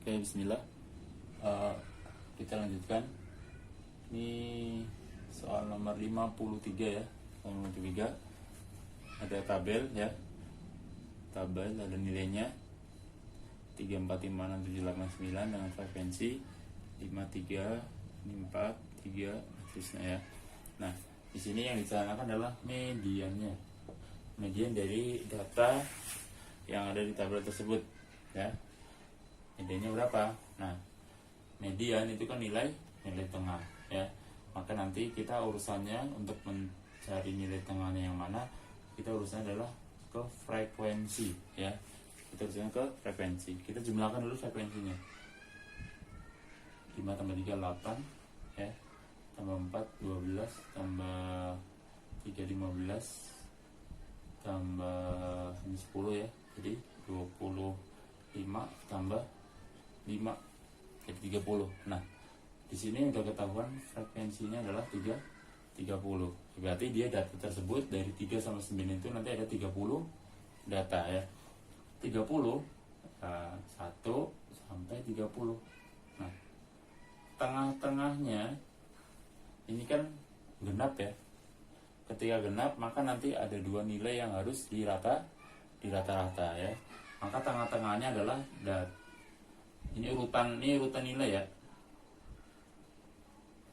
Oke, bismillah. Eh, kita lanjutkan. Ini soal nomor 53 ya. Soal nomor 53. Ada tabel ya. Tabel ada nilainya 3, 4, 5, 6, 7, 8, 9 dengan frekuensi 5, 3, 4, 3, seterusnya ya. Nah, di sini yang dicarakan adalah mediannya. Median dari data yang ada di tabel tersebut ya. Mediannya berapa? Nah, median itu kan nilai tengah ya. Maka nanti kita urusannya untuk mencari nilai tengahnya yang mana, kita urusannya adalah ke frekuensi ya. Kita urusannya ke frekuensi. Kita jumlahkan dulu frekuensinya. 5 tambah 3 8 ya. Tambah 4 12 tambah 3 15 tambah ini 10 ya. Jadi 25 tambah 5 jadi 30. Nah, di sini udah ketahuan frekuensinya adalah 30. Berarti dia data tersebut dari 3 sampai 9 itu nanti ada 30 data ya. 30 1 sampai 30. Nah, tengah-tengahnya ini kan genap ya. Ketika genap maka nanti ada dua nilai yang harus di rata-rata ya. Maka tengah-tengahnya adalah ini urutan nilai ya.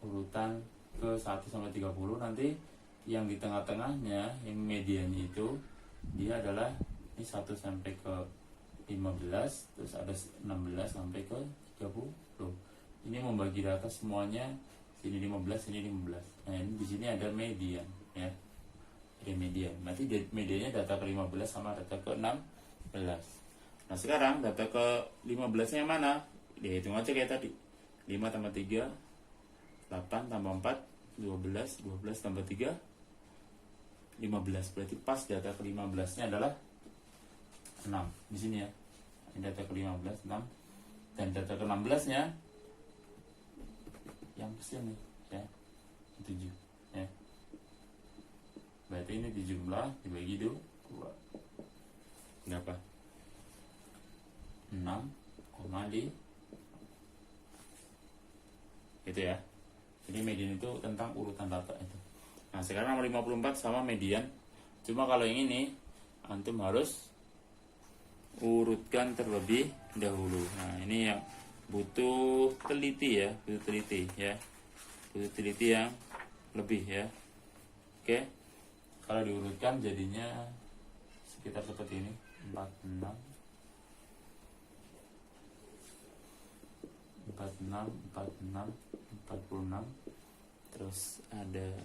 Urutan ke 1 sampai 30, nanti yang di tengah-tengahnya yang mediannya itu dia adalah ini 1 sampai ke 15, terus ada 16 sampai ke 30. Ini membagi data semuanya, sini 15, sini 15. Nah, ini di sini ada median ya. Ada median. Nanti mediannya data ke 15 sama data ke 16. Nah, sekarang data ke 15 nya yang mana? Dihitung aja kayak tadi. 5 tambah 3 8 tambah 4 12 12 tambah 3 15. Berarti pas data ke 15 nya adalah 6 di sini ya. Ini data ke 15 6. Dan data ke 16 nya yang kecil nih ya, 7 ya. Berarti ini dijumlah dibagi 2 berapa? 6, gitu ya. Jadi median itu tentang urutan data itu. Nah, sekarang nomor 54 sama median. Cuma kalau yang ini antum harus urutkan terlebih dahulu. Nah, ini yang butuh teliti ya, butuh teliti yang lebih ya. Oke. Kalau diurutkan jadinya sekitar seperti ini, 46 46, terus ada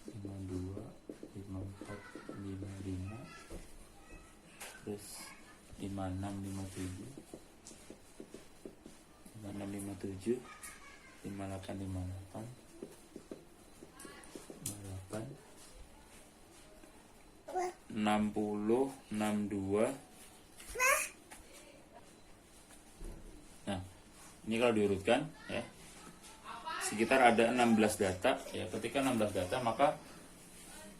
52 54 55, terus 56 57 58 60 62. Nah, ini kalau diurutkan ya, sekitar ada 16 data ya. Ketika 16 data maka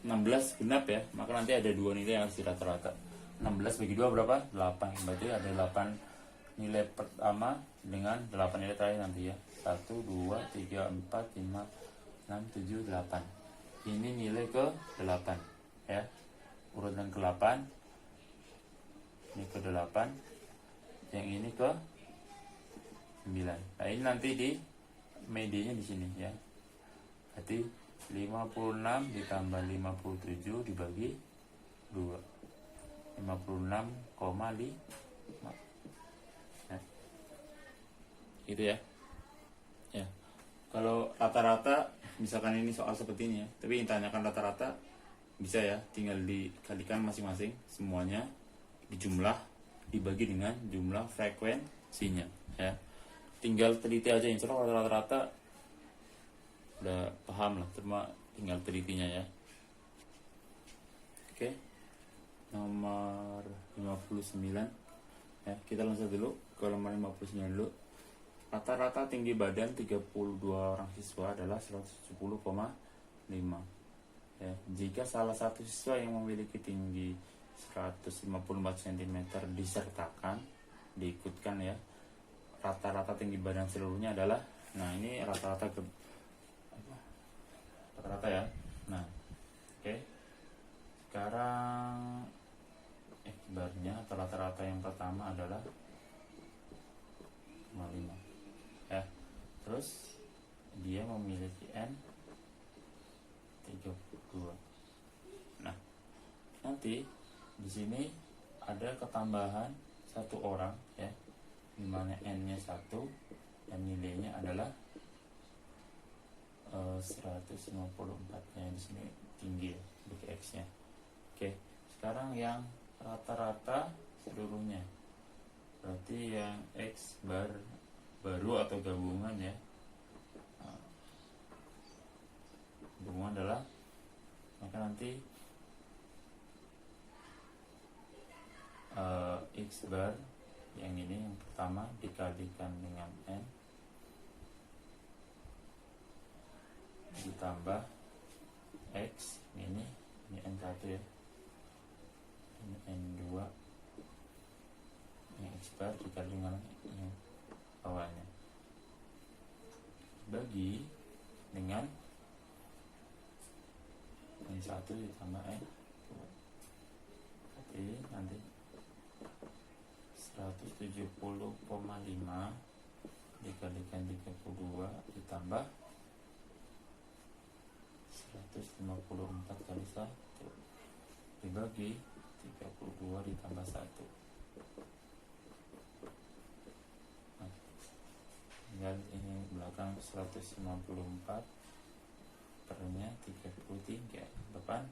16 genap ya, maka nanti ada dua nilai yang harus di rata-rata. 16 bagi 2 berapa? 8. Berarti ada 8 nilai pertama dengan 8 nilai terakhir nanti ya. 1 2 3 4 5 6 7 8. Ini nilai ke 8 ya. Urutan ke 8. Ini ke 8. Yang ini ke 9. Nah, ini nanti di medianya di sini ya. Berarti 56 ditambah 57 dibagi 2. 56,5. Ya. Gitu ya. Ya. Kalau rata-rata misalkan ini soal seperti ini ya, tapi yang tanyakan rata-rata bisa ya, tinggal dikalikan masing-masing semuanya, dijumlah, dibagi dengan jumlah frekuensinya ya. Tinggal teliti aja, insya Allah rata-rata udah paham lah, cuma tinggal telitinya ya. Oke, nomor 59 ya, kita langsung dulu ke nomor 59 dulu. Rata-rata tinggi badan 32 orang siswa adalah 170,5 ya. Jika salah satu siswa yang memiliki tinggi 154 cm disertakan, diikutkan ya, rata-rata tinggi badan seluruhnya adalah, nah ini rata-rata rata-rata ya. Nah oke, sekarang X-barnya atau rata-rata yang pertama adalah 5 ya. Terus dia memiliki N 32. Nah, nanti di sini ada ketambahan satu orang ya, dimana N-nya 1 dan nilainya adalah 154 ya. Di sini tinggi ya untuk X-nya. Oke, sekarang yang rata-rata seluruhnya, berarti yang X bar baru atau gabungan ya. Gabungan adalah, maka nanti X bar yang ini yang pertama dikalikan dengan N ditambah X ini N1 ya, ini N2, ini X bar dikali dengan yang bawahnya bagi dengan N1 ditambah N2, jadi nanti 170,5 dikalikan 32 ditambah 154 kali 1 dibagi 32 ditambah 1. Nah, tinggal ini belakang 154 pernya 33, depan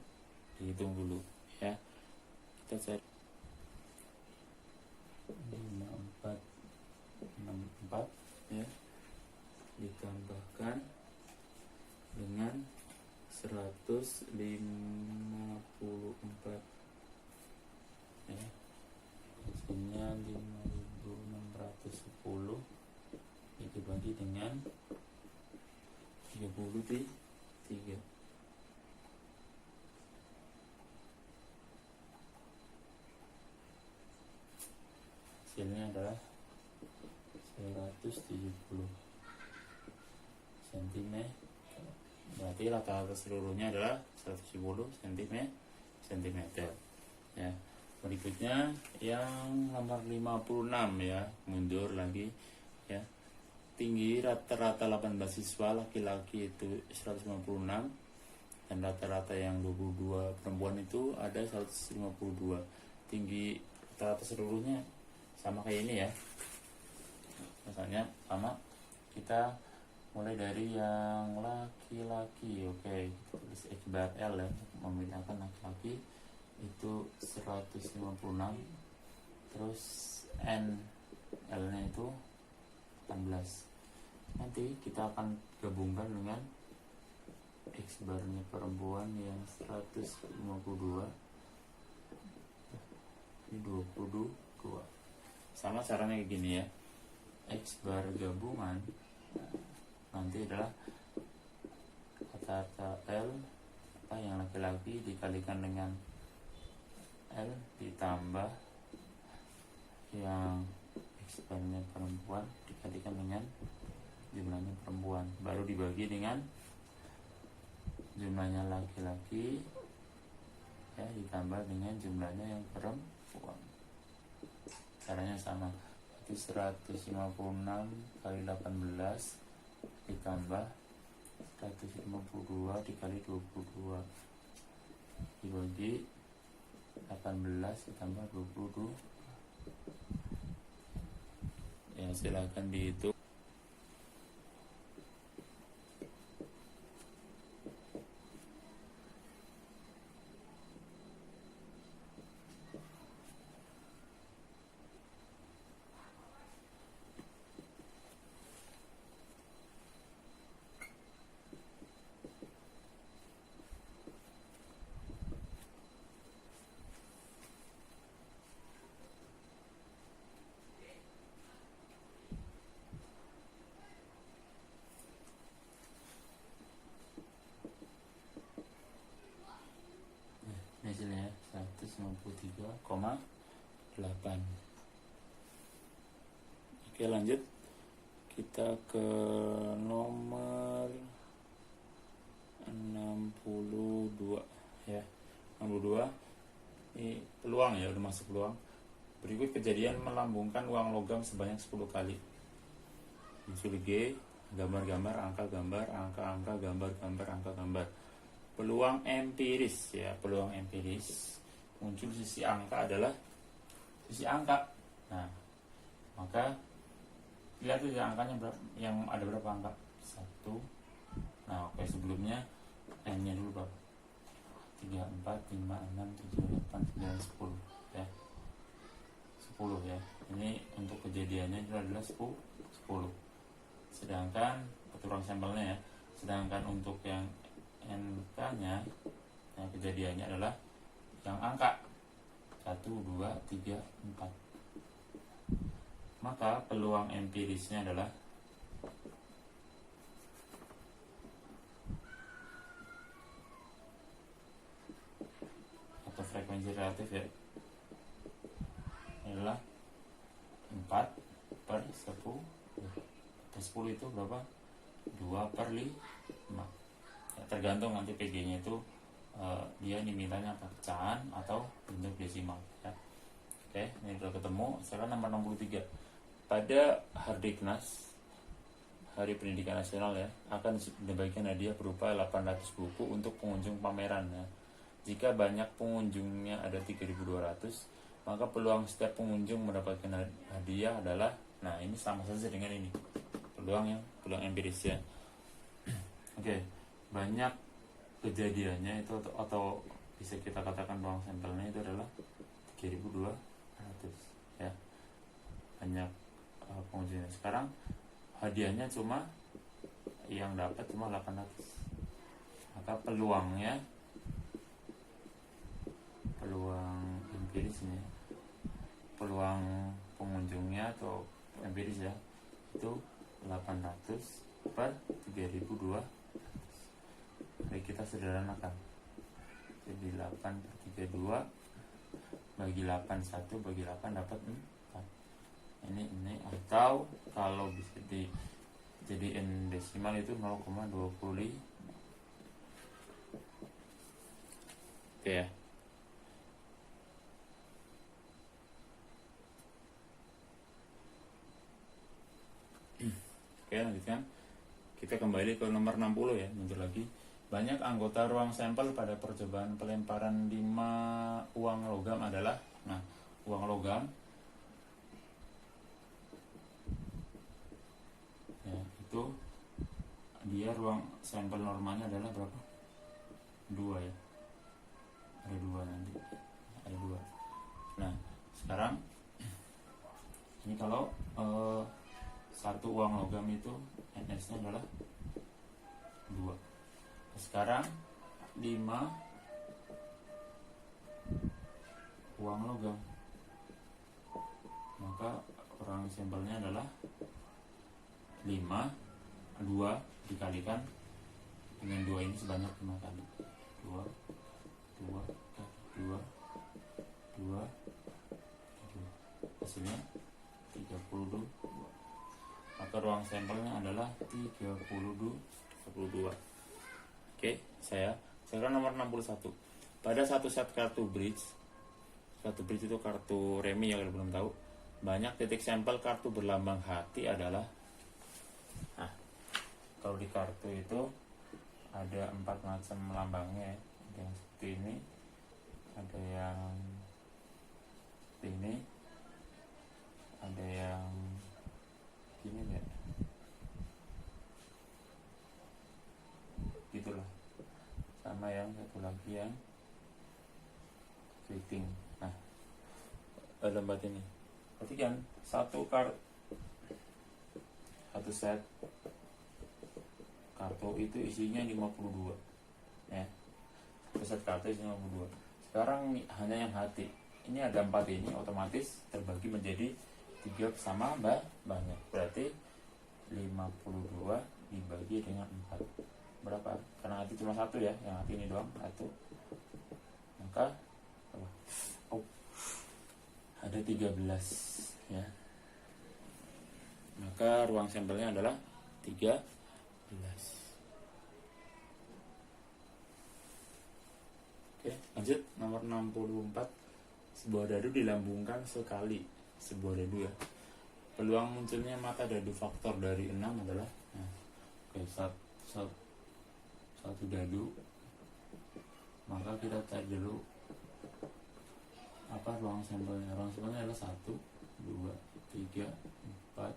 dihitung dulu ya. Kita cari 5464 ya, ditambahkan dengan 154 ya, hasilnya 5610 dibagi dengan 33. Hasilnya adalah 170 cm. Berarti rata-rata seluruhnya adalah 170 cm ya. Berikutnya yang nomor 56 ya, mundur lagi ya. Tinggi rata-rata 18 siswa laki-laki itu 156 dan rata-rata yang 22 perempuan itu ada 152. Tinggi rata-rata seluruhnya sama kayak ini ya. Misalnya sama, kita mulai dari yang laki-laki. Oke, kita tulis X bar L ya, membedakan laki-laki itu 156, terus N L nya itu 18. Nanti kita akan gabungkan dengan X barnya perempuan yang 152, ini 22. Sama caranya kayak gini ya. X bar gabungan nanti adalah kata L apa yang laki-laki dikalikan dengan L ditambah yang X barnya perempuan dikalikan dengan jumlahnya perempuan, baru dibagi dengan jumlahnya laki-laki ya, ditambah dengan jumlahnya yang perempuan. Caranya sama, itu 156 kali 18 ditambah 152 dikali 22 dibagi 18 ditambah 22 ya, silakan dihitung. 63,8. Oke, lanjut kita ke nomor 62 ya. 62 ini peluang ya, udah masuk peluang. Berikut kejadian melambungkan uang logam sebanyak 10 kali. Muncul G, gambar-gambar, angka gambar, angka-angka, gambar-gambar, angka gambar. Peluang empiris ya, peluang empiris muncul di sisi angka adalah sisi angka. Nah, maka lihat tuh ya angkanya berapa, yang ada berapa angka? 1. Nah, oke, sebelumnya n-nya dulu berapa? 3, 4, 5, 6, 7, 8, 9, 10 ya. 10 ya. Ini untuk kejadiannya itu adalah 10. Sedangkan ruang sampelnya ya. Sedangkan untuk yang NK-nya, yang kejadiannya adalah yang angka 1, 2, 3, 4. Maka peluang empirisnya adalah atau frekuensi relatif ya, adalah 4 per 10. Per 10 itu berapa? 2 per 5 ya, tergantung nanti PG nya itu dia dimintanya pecahan atau bentuk desimal ya. Oke, ini sudah ketemu. Sekarang nomor 63. Pada Hardiknas, Hari Pendidikan Nasional ya, akan dibagikan hadiah berupa 800 buku untuk pengunjung pameran ya. Jika banyak pengunjungnya ada 3.200, maka peluang setiap pengunjung mendapatkan hadiah adalah, nah ini sama saja dengan ini peluang empiris ya. Oke, banyak kejadiannya itu atau bisa kita katakan peluang sampelnya itu adalah 3.200 ya, banyak pengunjungnya. Sekarang hadiahnya cuma yang dapat cuma 800, maka peluang empirisnya, peluang pengunjungnya atau empiris ya, itu 800 per 3.200. Jadi kita sederhanakan, jadi 8 per 32 bagi 8, 1 bagi 8 dapat 4. Ini atau kalau bisa dijadiin desimal itu 0,25. Oke ya. Oke, lanjutkan. Kita kembali ke nomor 60 ya, muncul lagi. Banyak anggota ruang sampel pada percobaan pelemparan 5 uang logam adalah, nah, uang logam ya, itu dia ruang sampel normalnya adalah berapa? 2 ya. Ada 2 nanti. Ada 2. Nah, sekarang ini kalau satu uang logam itu NS-nya adalah 2. Sekarang 5 uang logam, maka orang sampelnya adalah 5, 2 dikalikan dengan 2 ini sebanyak 5 kali. 2 hasilnya 32. Maka ruang sampelnya adalah 32. Oke, sekarang nomor 61. Pada satu set kartu bridge itu kartu remi yang belum tahu, banyak titik sampel kartu berlambang hati adalah, nah, kalau di kartu itu ada 4 macam lambangnya ya. Ada yang seperti ini, ada yang seperti ini, ada yang gini ya, gitulah, sama yang satu lagi yang keriting. Nah, lembat ini perhatikan, satu set kartu itu isinya 52 ya. Satu set kartu isinya 52. Sekarang hanya yang hati ini ada 4, ini otomatis terbagi menjadi 3 sama banyak, berarti 52 dibagi dengan 4 berapa? Karena hati cuma 1 ya, yang hati ini doang 1, maka ada 13 ya. Maka ruang sampelnya adalah 13. Oke, lanjut nomor 64. Sebuah dadu dilambungkan sekali. Sebuah dadu ya. Peluang munculnya mata dadu faktor dari 6 adalah satu dadu. Maka kita cari dulu apa ruang sampelnya. Ruang sampelnya adalah 1, 2, 3, 4,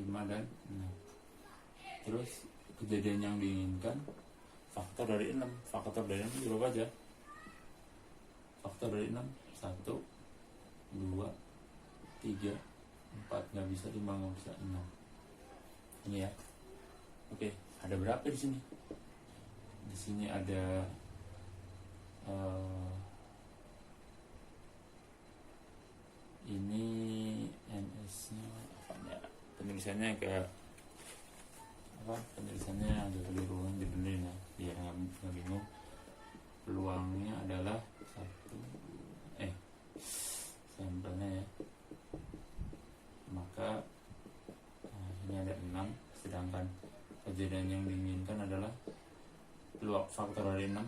5 dan 6. Terus kejadian yang diinginkan faktor dari 6. Faktor dari 6 berapa aja? Faktor dari 6 1, 2, 3, 4, nggak bisa 5, nggak bisa 6. Ini ya. Oke, ada berapa di sini? Di sini ada ini NS-nya apa ya? Penulisannya kayak apa? Penulisannya agak keliru, dibenerin ya. Biar nggak bingung. Peluangnya adalah 1, sampelnya ya. Maka ini ada 6, sedangkan kejadian yang diinginkan adalah peluang faktor dari 6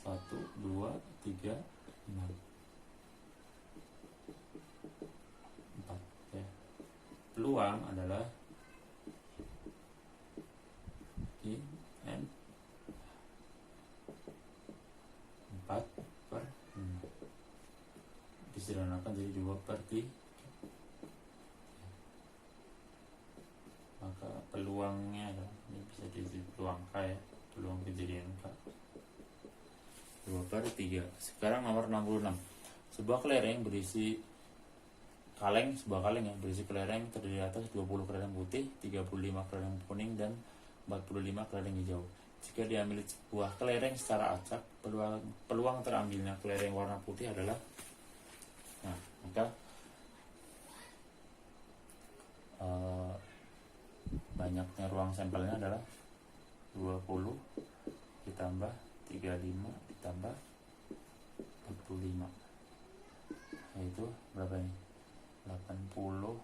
1, 2, 3, 6, 4 ya. Peluang adalah N 4 per 6 disederhanakan jadi 2/3. Maka peluangnya adalah, ini bisa jadi peluang K ya, peluang kejadian K 2/3. Sekarang nomor 66. Sebuah kelereng berisi sebuah kaleng ya, berisi kelereng terdiri atas 20 kelereng putih, 35 kelereng kuning dan 45 kelereng hijau. Jika diambil sebuah kelereng secara acak, peluang terambilnya kelereng warna putih adalah, maka banyaknya ruang sampelnya adalah 20 ditambah 35 ditambah 45, yaitu berapa ini? 80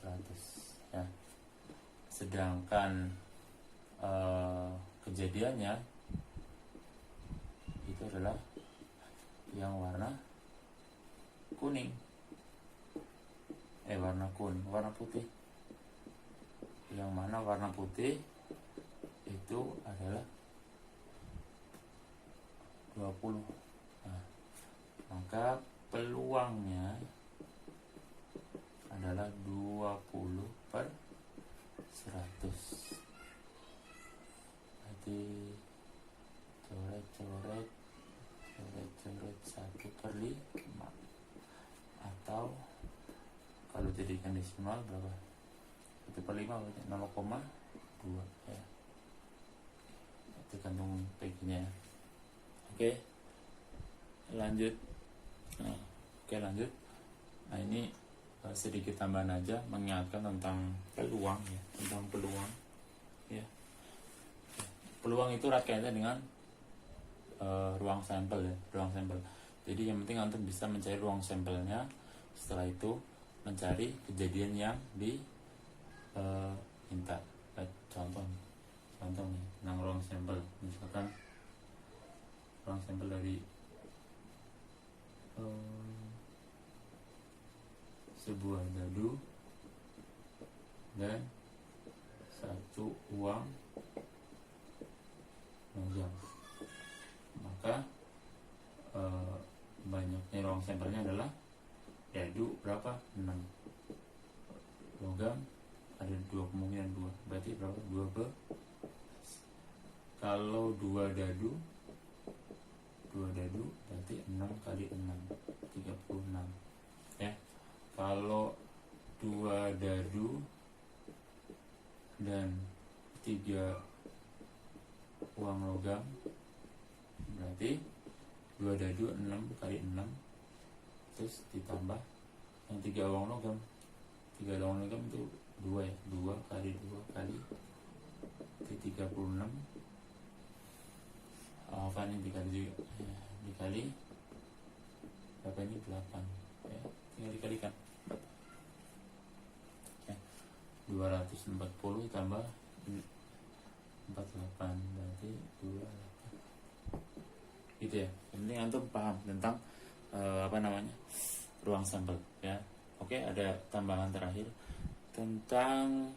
100 ya. Sedangkan kejadiannya itu adalah yang warna kuning, warna putih. Yang mana warna putih itu adalah 20. Maka peluangnya adalah 20/100. Berarti coret 1/5, atau kalau jadikan desimal berapa? 1/5 berarti 0,2 ya. Tergantung peginya. Oke, lanjut. Lanjut. Nah, ini sedikit tambahan aja mengingatkan tentang peluang ya, ya. Peluang itu erat kaitannya dengan ruang sampel ya, Jadi yang penting antum bisa mencari ruang sampelnya, setelah itu mencari kejadian yang minta. Contoh nih tentang ruang sampel. Misalkan ruang sampel dari sebuah dadu dan satu uang logam. Maka banyaknya ruang sampelnya adalah dadu berapa? 6. Logam ada 2 kemungkinan, 2. Berarti berapa? 2 kalau 2 dadu berarti 6 kali 6 36 ya. Kalau 2 dadu dan 3 uang logam berarti 2 dadu 6 kali 6 terus ditambah yang 3 uang logam. 3 uang logam itu 2 ya, 2 kali 2 kali 36. Ini dikali juga ya, dikali berapa ini 8 ya, tinggal dikalikan ya. 240 tambah 48 berarti 28 gitu ya. Yang penting antum paham tentang ruang sampel ya. Oke, ada tambahan terakhir tentang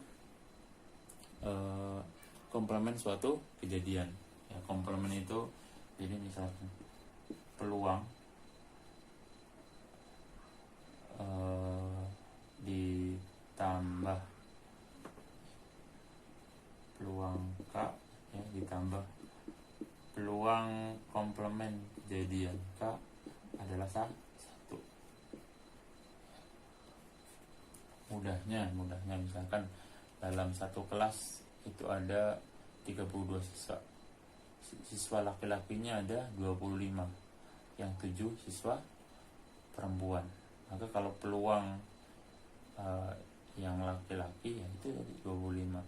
komplement suatu kejadian ya. Komplement itu jadi misalkan peluang ditambah peluang K ya, ditambah peluang komplement kejadian K adalah 1. Mudahnya misalkan dalam satu kelas itu ada 32 siswa. Siswa laki-lakinya ada 25, yang 7 siswa perempuan. Maka kalau peluang yang laki-laki ya itu 25,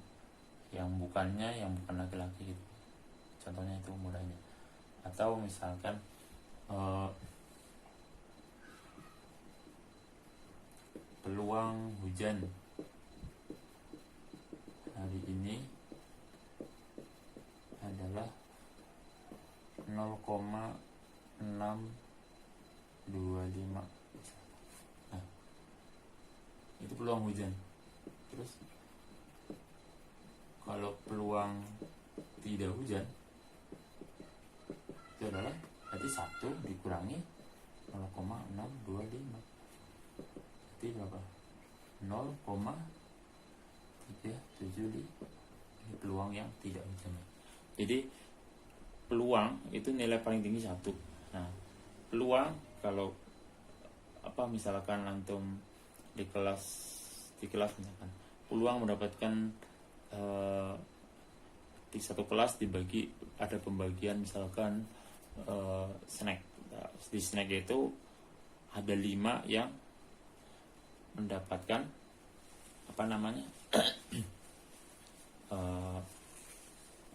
yang bukan laki-laki gitu. Contohnya itu mudahnya. Atau misalkan peluang hujan hari ini adalah 0,625. Nah, itu peluang hujan. Terus kalau peluang tidak hujan itu adalah berarti 1 dikurangi 0,625 berarti berapa? 0,375. Ini peluang yang tidak hujan. Jadi peluang itu nilai paling tinggi 1. Nah, peluang kalau misalkan antum di kelas misalkan peluang mendapatkan di satu kelas dibagi, ada pembagian misalkan snack. Nah, di snack itu ada 5 yang mendapatkan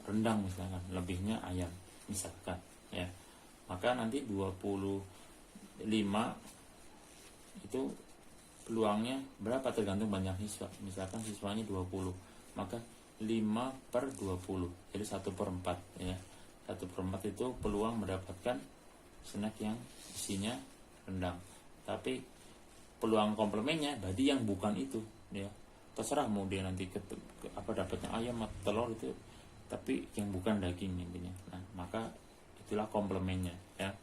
rendang misalkan, lebihnya ayam misalkan ya. Maka nanti 25 itu peluangnya berapa tergantung banyak siswa. Misalkan siswanya 20, maka 5/20 jadi 1/4 ya. 1/4 itu peluang mendapatkan snack yang isinya rendang. Tapi peluang komplemennya berarti yang bukan itu ya. Terserah mau dia nanti dapatnya ayam atau telur itu, tapi yang bukan daging intinya. Nah, maka itulah komplemennya ya.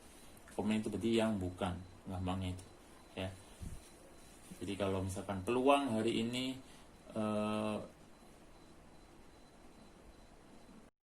Komplemen itu berarti yang bukan, gampangnya itu ya. Jadi kalau misalkan peluang hari ini